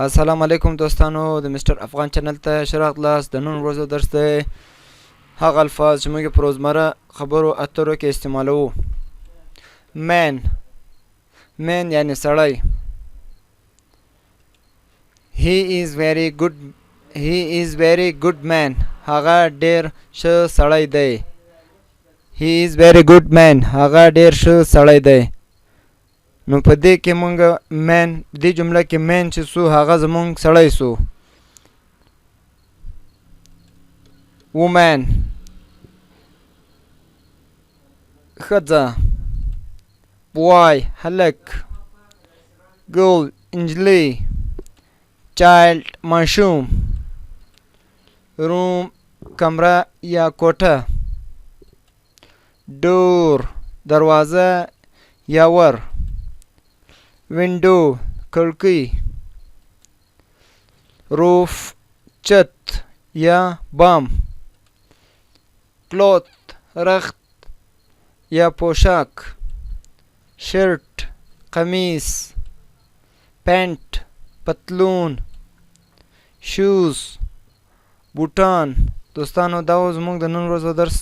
السلام علیکم دوستانو د مستر افغان چینل ته ښه راغلاست. د نن ورځو درس دی هغه الفاظ چې موږ په روزمره خبرو اترو کې استعمالوو. مین یعنی سړی. he is very good man. هغه ډیر ښه سړی دی. he is very good man. هغه ډیر ښه سړی دی. نو په دې کې مونږ مین دې جمله کې مین چې سو هغه زمونږ سړی سو. وومن ښځه. بوای هلک. ګرل نجلۍ. چایلډ ماشوم. روم کمره یا کوټه. ډور دروازه یا ور. وینډو کړکۍ. روف چت یا بام. کلوت رخت یا پوشاک. شرٹ قمیص. پینٹ پتلون. شوز بوټان. دوستانو دا و زموږ د نن ورځو درس.